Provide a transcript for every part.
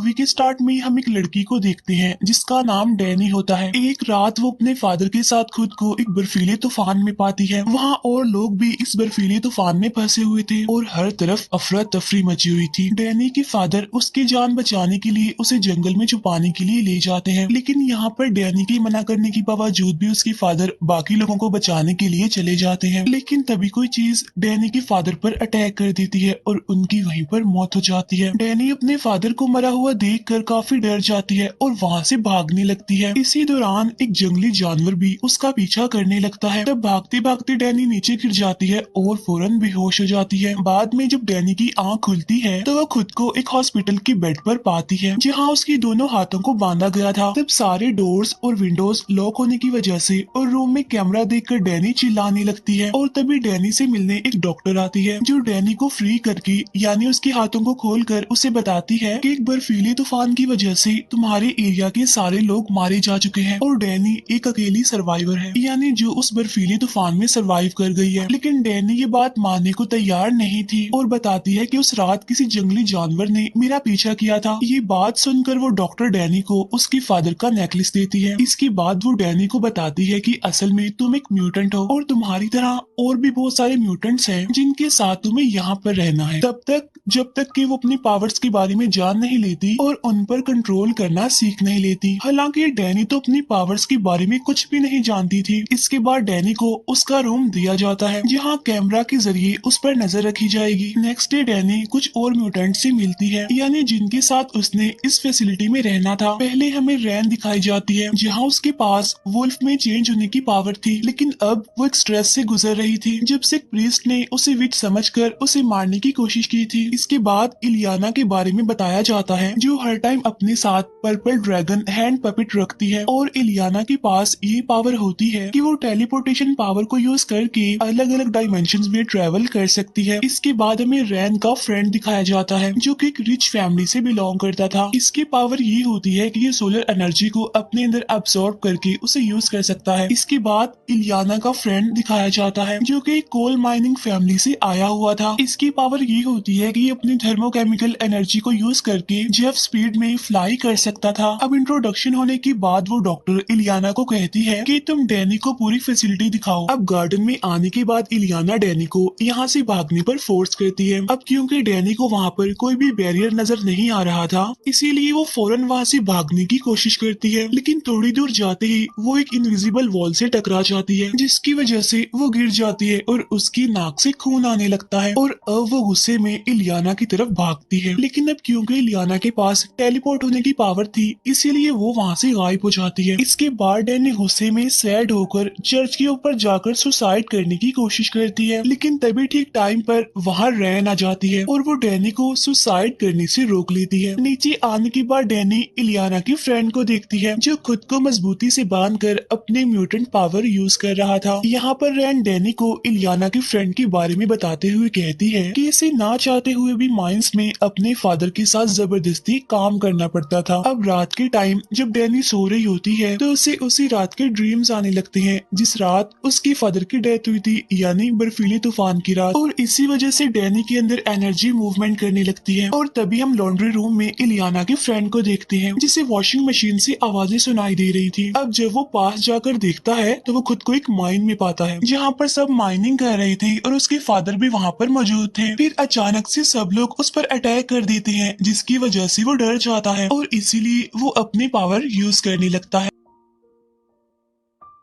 Movie के start में हम एक लड़की को देखते हैं जिसका नाम डैनी होता है। एक रात वो अपने फादर के साथ खुद को एक बर्फीले तूफान में पाती है। वहाँ और लोग भी इस बर्फीले तूफान में फंसे हुए थे और हर तरफ अफरा तफरी मची हुई थी। डैनी के फादर उसकी जान बचाने के लिए उसे जंगल में छुपाने के लिए ले जाते हैं, लेकिन यहाँ पर डैनी के मना करने के बावजूद भी उसके फादर बाकी लोगों को बचाने के लिए चले जाते हैं। लेकिन तभी कोई चीज डैनी के फादर पर अटैक कर देती है और उनकी वहीं पर मौत हो जाती है। डैनी अपने फादर को मरा हुआ देखकर काफी डर जाती है और वहाँ से भागने लगती है। इसी दौरान एक जंगली जानवर भी उसका पीछा करने लगता है। तब भागते भागते डैनी नीचे गिर जाती है और फौरन बेहोश हो जाती है। बाद में जब डैनी की आंख खुलती है तो वह खुद को एक हॉस्पिटल के बेड पर पाती है जहाँ उसकी दोनों हाथों को बांधा गया था। तब सारे डोर्स और विंडोज लॉक होने की वजह से और रूम में कैमरा देखकर डैनी चिल्लाने लगती है और तभी डैनी से मिलने एक डॉक्टर आती है जो डैनी को फ्री करके यानी उसके हाथों को खोलकर उसे बताती है कि एक बर्फीले तूफान की वजह से तुम्हारे एरिया के सारे लोग मारे जा चुके हैं और डैनी एक अकेली सर्वाइवर है, यानी जो उस बर्फीले तूफान में सर्वाइव कर गई है। लेकिन डैनी ये बात मानने को तैयार नहीं थी और बताती है कि उस रात किसी जंगली जानवर ने मेरा पीछा किया था। ये बात सुनकर वो डॉक्टर डैनी को उसके फादर का नेकलेस देती है। इसके बाद वो डैनी को बताती है कि असल में तुम एक म्यूटेंट हो और तुम्हारी तरह और भी बहुत सारे म्यूटेंट्स हैं जिनके साथ तुम्हें यहाँ पर रहना है तब तक जब तक कि वो अपनी पावर्स के बारे में जान नहीं लेती और उन पर कंट्रोल करना सीख नहीं लेती। हालांकि डैनी तो अपनी पावर्स के बारे में कुछ भी नहीं जानती थी। इसके बाद डैनी को उसका रूम दिया जाता है जहाँ कैमरा के जरिए उस पर नजर रखी जाएगी। नेक्स्ट डे डैनी कुछ और म्यूटेंट से मिलती है, यानी जिनके साथ उसने इस फैसिलिटी में रहना था। पहले हमें रैन दिखाई जाती है जहाँ उसके पास वुल्फ में चेंज होने की पावर थी, लेकिन अब वो एक स्ट्रेस से गुजर रही थी जब से प्रीस्ट ने उसे विच समझकर उसे मारने की कोशिश की थी। इसके बाद इलियाना के बारे में बताया जाता है जो हर टाइम अपने साथ पर्पल ड्रैगन हैंड पपेट रखती है और इलियाना के पास ये पावर होती है कि वो टेलीपोर्टेशन पावर को यूज करके अलग अलग डायमेंशंस में ट्रेवल कर सकती है। इसके बाद हमें रैन का फ्रेंड दिखाया जाता है जो कि एक रिच फैमिली से बिलोंग करता था। इसकी पावर ये होती है कि ये सोलर एनर्जी को अपने अंदर अब्सॉर्ब करके उसे यूज कर सकता है। इसके बाद इलियाना का फ्रेंड दिखाया जाता है जो कि कोल माइनिंग फैमिली से आया हुआ था। इसकी पावर ये होती है कि अपनी थर्मोकेमिकल एनर्जी को यूज करके जेफ स्पीड में फ्लाई कर सकता था। अब इंट्रोडक्शन होने के बाद वो डॉक्टर इलियाना को कहती है कि तुम डैनी को पूरी फैसिलिटी दिखाओ। अब गार्डन में आने के बाद इलियाना डैनी को यहाँ से भागने पर फोर्स करती है। अब क्योंकि डैनी को वहाँ पर कोई भी बैरियर नजर नहीं आ रहा था, इसीलिए वो फौरन वहाँ से भागने की कोशिश करती है, लेकिन थोड़ी दूर जाते ही वो एक इनविजिबल वॉल से टकरा जाती है जिसकी वजह से वो गिर जाती है और उसकी नाक से खून आने लगता है और अब वो गुस्से में इलियाना की तरफ भागती है। लेकिन अब क्योंकि इलियाना के पास टेलीपोर्ट होने की पावर थी इसीलिए वो वहाँ से गायब हो जाती है। इसके बाद डैनी गुस्से में सैड होकर चर्च के ऊपर जाकर सुसाइड करने की कोशिश करती है, लेकिन तभी ठीक टाइम पर वहाँ रैन आ जाती है और वो डैनी को सुसाइड करने से रोक लेती है। नीचे आने के बाद डैनी इलियाना की फ्रेंड को देखती है जो खुद को मजबूती से बांधकर अपने म्यूटेंट पावर यूज कर रहा था। यहाँ पर रैन डैनी को इलियाना की फ्रेंड के बारे में बताते हुए कहती है कि इसे ना चाहते हुए भी माइंस में अपने फादर के साथ जबरदस्ती काम करना पड़ता था। अब रात के टाइम जब डैनी सो रही होती है तो उसे उसी रात के ड्रीम्स आने लगते हैं जिस रात उसके फादर की डेथ हुई थी, यानी बर्फीले तूफान की रात। और इसी वजह से डैनी के अंदर एनर्जी मूवमेंट करने लगती है और तभी हम लॉन्ड्री रूम में इलियाना के फ्रेंड को देखते हैं जिसे वॉशिंग मशीन से आवाजें सुनाई दे रही थी। अब जब वो पास जाकर देखता है तो वो खुद को एक माइन में पाता है जहाँ पर सब माइनिंग कर रहे थे और उसके फादर भी वहाँ पर मौजूद थे। फिर अचानक से सब लोग उस पर अटैक कर देते हैं जिसकी वजह से वो डर जाता है और इसीलिए वो अपनी पावर यूज करने लगता है।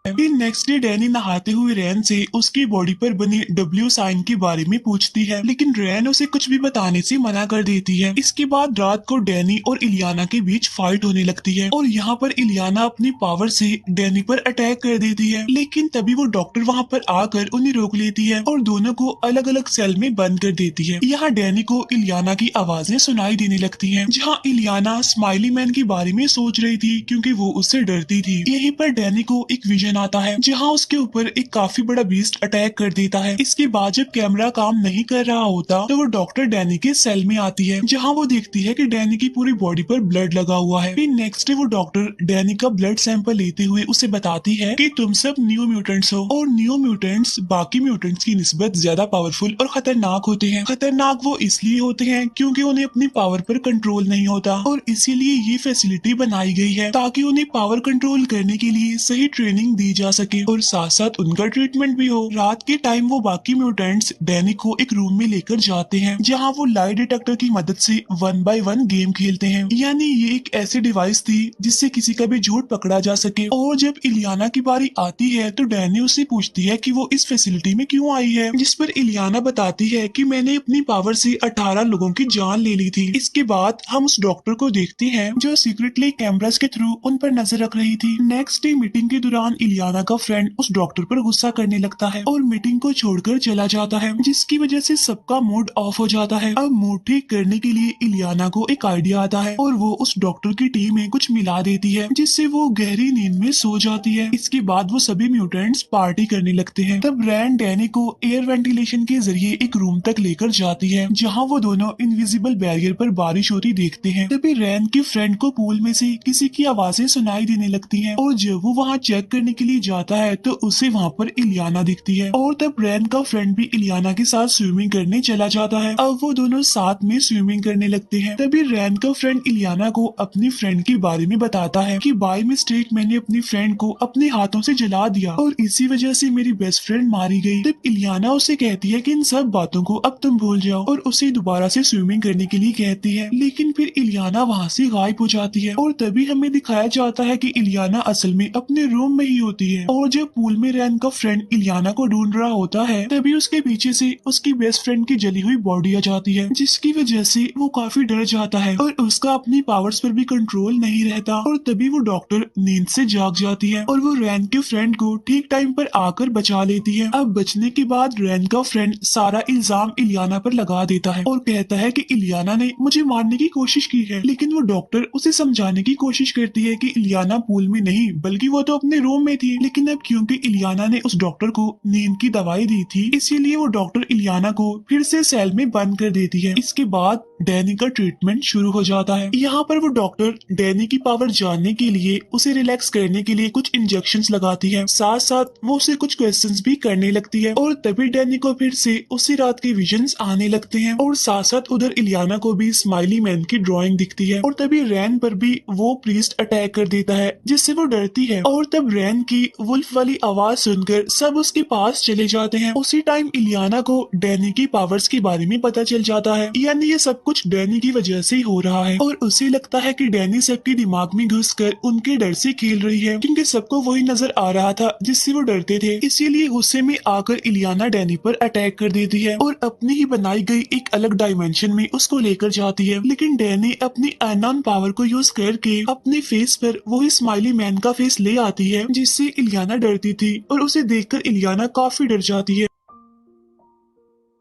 फिर नेक्स्ट डे डैनी नहाते हुए रैन से उसकी बॉडी पर बने डब्ल्यू साइन के बारे में पूछती है, लेकिन रैन उसे कुछ भी बताने से मना कर देती है। इसके बाद रात को डैनी और इलियाना के बीच फाइट होने लगती है और यहाँ पर इलियाना अपनी पावर से डैनी पर अटैक कर देती है, लेकिन तभी वो डॉक्टर वहाँ पर आकर उन्हें रोक लेती है और दोनों को अलग अलग सेल में बंद कर देती है। यहाँ डैनी को इलियाना की आवाजें सुनाई देने लगती है जहाँ इलियाना स्माइली मैन के बारे में सोच रही थी क्योंकि वो उससे डरती थी। यहीं पर डैनी को एक विजन सिचुएशन आता है जहाँ उसके ऊपर एक काफी बड़ा बीस्ट अटैक कर देता है। इसके बाद जब कैमरा काम नहीं कर रहा होता तो वो डॉक्टर डैनी के सेल में आती है जहाँ वो देखती है कि डैनी की पूरी बॉडी पर ब्लड लगा हुआ है। फिर नेक्स्ट डे वो डॉक्टर डैनी का ब्लड सैंपल लेते हुए उसे बताती है कि तुम सब न्यू म्यूटेंट्स हो और न्यू म्यूटेंट्स बाकी म्यूटेंट्स की निस्बत ज्यादा पावरफुल और खतरनाक होते हैं। खतरनाक वो इसलिए होते हैं क्योंकि उन्हें अपनी पावर पर कंट्रोल नहीं होता और इसीलिए ये फैसिलिटी बनाई गई है ताकि उन्हें पावर कंट्रोल करने के लिए सही ट्रेनिंग दी जा सके और साथ साथ उनका ट्रीटमेंट भी हो। रात के टाइम वो बाकी म्यूटेंट्स डैनी को एक रूम में लेकर जाते हैं जहाँ वो लाई डिटेक्टर की मदद से 1 by 1 गेम खेलते हैं। यानी ये एक ऐसी डिवाइस थी जिससे किसी का भी झूठ पकड़ा जा सके। और जब इलियाना की बारी आती है तो डैनी उससे पूछती है कि वो इस फैसिलिटी में क्यों आई है, जिस पर इलियाना बताती है कि मैंने अपनी पावर से 18 लोगों की जान ले ली थी। इसके बाद हम उस डॉक्टर को देखते हैं जो सीक्रेटली कैमरास के थ्रू उन पर नजर रख रही थी। नेक्स्ट डे मीटिंग के दौरान इलियाना का फ्रेंड उस डॉक्टर पर गुस्सा करने लगता है और मीटिंग को छोड़कर चला जाता है जिसकी वजह से सबका मूड ऑफ हो जाता है। अब मूड ठीक करने के लिए इलियाना को एक आइडिया आता है और वो उस डॉक्टर की टीम में कुछ मिला देती है जिससे वो गहरी नींद में सो जाती है। इसके बाद वो सभी म्यूटेंट्स पार्टी करने लगते हैं। तब रैन डैनी को एयर वेंटिलेशन के जरिए एक रूम तक लेकर जाती है जहाँ वो दोनों इनविजिबल बैरियर पर बारिश होती देखते हैं। तभी रैन के फ्रेंड को पूल में से किसी की आवाजें सुनाई देने लगती हैं और जब वो वहाँ चेक करने के लिए जाता है तो उसे वहाँ पर इलियाना दिखती है और तब रैन का फ्रेंड भी इलियाना के साथ स्विमिंग करने चला जाता है। अब वो दोनों साथ में स्विमिंग करने लगते हैं। तभी रैन का फ्रेंड इलियाना को अपनी फ्रेंड के बारे में बताता है कि बाय मिस्टेक मैंने अपनी फ्रेंड को अपने हाथों से जला दिया और इसी वजह से मेरी बेस्ट फ्रेंड मारी गई। तब इलियाना उसे कहती है कि इन सब बातों को अब तुम भूल जाओ और उसे दोबारा से स्विमिंग करने के लिए कहती है, लेकिन फिर इलियाना वहाँ से गायब हो जाती है और तभी हमें दिखाया जाता है कि इलियाना असल में अपने रूम में ही होती है। और जब पूल में रैन का फ्रेंड इलियाना को ढूंढ रहा होता है तभी उसके पीछे से उसकी बेस्ट फ्रेंड की जली हुई बॉडी आ जाती है जिसकी वजह से वो काफी डर जाता है और उसका अपनी पावर्स पर भी कंट्रोल नहीं रहता। और तभी वो डॉक्टर नींद से जाग जाती है और वो रैन के फ्रेंड को ठीक टाइम पर आकर बचा लेती है। अब बचने के बाद रैन का फ्रेंड सारा इल्जाम इलियाना पर लगा देता है और कहता है कि इलियाना ने मुझे मारने की कोशिश की है, लेकिन वो डॉक्टर उसे समझाने की कोशिश करती है कि इलियाना पूल में नहीं बल्कि वो तो अपने रूम में थी। लेकिन अब क्योंकि इलियाना ने उस डॉक्टर को नींद की दवाई दी थी इसीलिए वो डॉक्टर इलियाना को फिर से सेल में बंद कर देती है। इसके बाद डैनी का ट्रीटमेंट शुरू हो जाता है। यहाँ पर वो डॉक्टर डैनी की पावर जानने के लिए उसे रिलैक्स करने के लिए कुछ इंजेक्शंस लगाती है, साथ साथ वो उसे कुछ क्वेश्चंस भी करने लगती है और तभी डैनी को फिर से उसी रात के विजन्स आने लगते हैं और साथ साथ उधर इलियाना को भी स्माइली मैन की ड्राइंग दिखती है और तभी रैन पर भी वो प्रीस्ट अटैक कर देता है जिससे वो डरती है और तब रैन की वुल्फ वाली आवाज सुनकर सब उसके पास चले जाते हैं। उसी टाइम इलियाना को डैनी की पावर्स के बारे में पता चल जाता है, यानी ये सब कुछ डैनी की वजह से ही हो रहा है और उसे लगता है कि डैनी सबके दिमाग में घुसकर उनके डर से खेल रही है क्योंकि सबको वही नजर आ रहा था जिससे वो डरते थे। इसीलिए गुस्से में आकर इलियाना डैनी पर अटैक कर देती है और अपनी ही बनाई गई एक अलग डायमेंशन में उसको लेकर जाती है। लेकिन डैनी अपनी अननोन पावर को यूज करके अपने फेस पर वही स्माइली मैन का फेस ले आती है जिससे इलियाना डरती थी और उसे देखकर इलियाना काफी डर जाती है।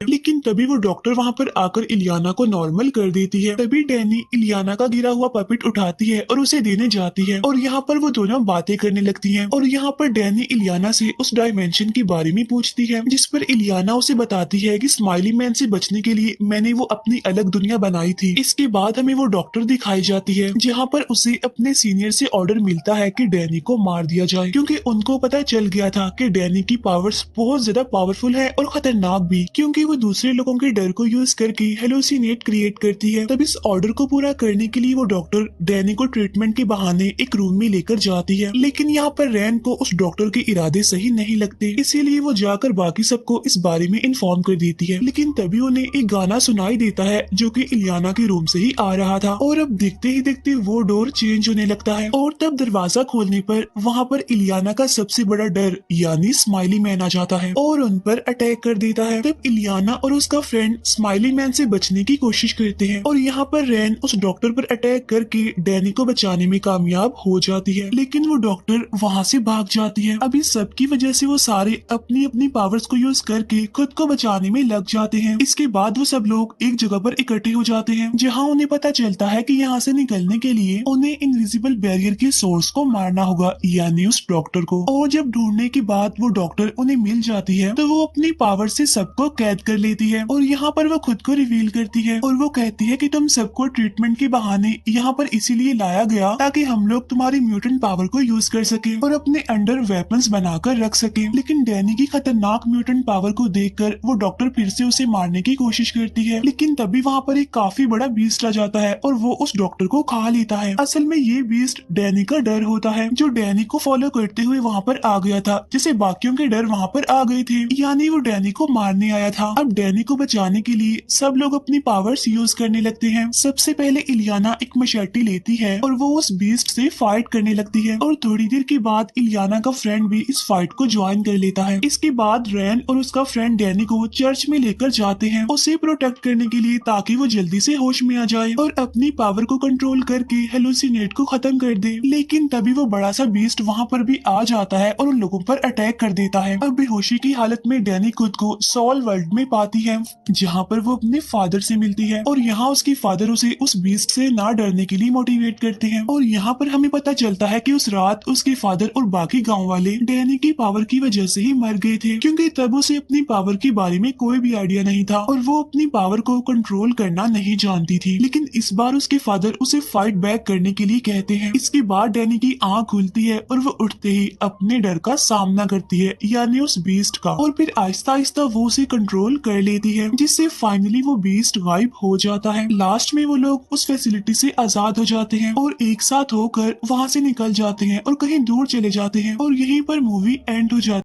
लेकिन तभी वो डॉक्टर वहाँ पर आकर इलियाना को नॉर्मल कर देती है। तभी डैनी इलियाना का गिरा हुआ पपेट उठाती है और उसे देने जाती है और यहाँ पर वो दोनों बातें करने लगती हैं और यहाँ पर डैनी इलियाना से उस डायमेंशन के बारे में पूछती है जिस पर इलियाना उसे बताती है कि स्माइली मैन से बचने के लिए मैंने वो अपनी अलग दुनिया बनाई थी। इसके बाद हमें वो डॉक्टर दिखाई जाती है जहाँ पर उसे अपने सीनियर से ऑर्डर मिलता है कि डैनी को मार दिया जाए क्योंकि उनको पता चल गया था कि डैनी की पावर्स बहुत ज्यादा पावरफुल है और खतरनाक भी, क्योंकि वो दूसरे लोगों के डर को यूज करके हेलोसिनेट क्रिएट करती है। तब इस ऑर्डर को पूरा करने के लिए वो डॉक्टर डैनी को ट्रीटमेंट के बहाने एक रूम में लेकर जाती है, लेकिन यहाँ पर रैन को उस डॉक्टर के इरादे सही नहीं लगते, इसीलिए वो जाकर बाकी सबको इस बारे में इन्फॉर्म कर देती है। लेकिन तभी उन्हें एक गाना सुनाई देता है जो कि इलियाना के रूम से ही आ रहा था और अब देखते ही देखते वो डोर चेंज होने लगता है और तब दरवाजा खोलने पर वहाँ पर इलियाना का सबसे बड़ा डर यानी स्माइली मैन आ जाता है और उन पर अटैक कर देता है। तब इलियाना इलियाना और उसका फ्रेंड स्माइली मैन से बचने की कोशिश करते हैं और यहाँ पर रैन उस डॉक्टर पर अटैक करके डैनी को बचाने में कामयाब हो जाती है, लेकिन वो डॉक्टर वहाँ से भाग जाती है। अभी सबकी वजह से वो सारे अपनी अपनी पावर्स को यूज करके खुद को बचाने में लग जाते हैं। इसके बाद वो सब लोग एक जगह पर इकट्ठे हो जाते हैं जहाँ उन्हें पता चलता है कि यहाँ से निकलने के लिए उन्हें इनविजिबल बैरियर के सोर्स को मारना होगा, यानी उस डॉक्टर को। और जब ढूंढने के बाद वो डॉक्टर उन्हें मिल जाती है तो वो अपनी पावर से सबको कैद कर लेती है और यहाँ पर वो खुद को रिवील करती है और वो कहती है कि तुम सबको ट्रीटमेंट के बहाने यहाँ पर इसीलिए लाया गया ताकि हम लोग तुम्हारी म्यूटेंट पावर को यूज कर सके और अपने अंडर वेपन्स बनाकर रख सके। लेकिन डैनी की खतरनाक म्यूटेंट पावर को देखकर वो डॉक्टर फिर से उसे मारने की कोशिश करती है, लेकिन तभी वहाँ पर एक काफी बड़ा बीस्ट आ जाता है और वो उस डॉक्टर को खा लेता है। असल में ये बीस्ट डैनी का डर होता है जो डैनी को फॉलो करते हुए वहाँ पर आ गया था, जिसे बाकियों के डर वहाँ पर आ गए थे, यानी वो डैनी को मारने आया था। अब डैनी को बचाने के लिए सब लोग अपनी पावर्स यूज करने लगते हैं। सबसे पहले इलियाना एक मशेटी लेती है और वो उस बीस्ट से फाइट करने लगती है और थोड़ी देर के बाद इलियाना का फ्रेंड भी इस फाइट को ज्वाइन कर लेता है। इसके बाद रैन और उसका फ्रेंड डैनी को चर्च में लेकर जाते हैं उसे प्रोटेक्ट करने के लिए ताकि वो जल्दी से होश में आ जाए और अपनी पावर को कंट्रोल करके हेलुसिनेट को खत्म कर दे। लेकिन तभी वो बड़ा सा बीस्ट वहाँ पर भी आ जाता है और उन लोगों पर अटैक कर देता है। अब बेहोशी की हालत में डैनी खुद को सॉल वर्ल्ड में पाती है जहाँ पर वो अपने फादर से मिलती है और यहाँ उसकी फादर उसे उस बीस्ट से ना डरने के लिए मोटिवेट करते हैं। और यहाँ पर हमें पता चलता है कि उस रात उसके फादर और बाकी गांव वाले डैनी की पावर की वजह से ही मर गए थे, क्योंकि तब उसे अपनी पावर के बारे में कोई भी आइडिया नहीं था और वो अपनी पावर को कंट्रोल करना नहीं जानती थी। लेकिन इस बार उसके फादर उसे फाइट बैक करने के लिए कहते हैं। इसके बाद डैनी की आंख खुलती है और वो उठते ही अपने डर का सामना करती है, यानी उस बीस्ट का, और फिर आहिस्ता आहिस्ता वो उसे कंट्रोल कर लेती है जिससे फाइनली वो बीस्ट गायब हो जाता है। लास्ट में वो लोग उस फैसिलिटी से आजाद हो जाते हैं और एक साथ होकर वहाँ से निकल जाते हैं और कहीं दूर चले जाते हैं और यहीं पर मूवी एंड हो जाती है।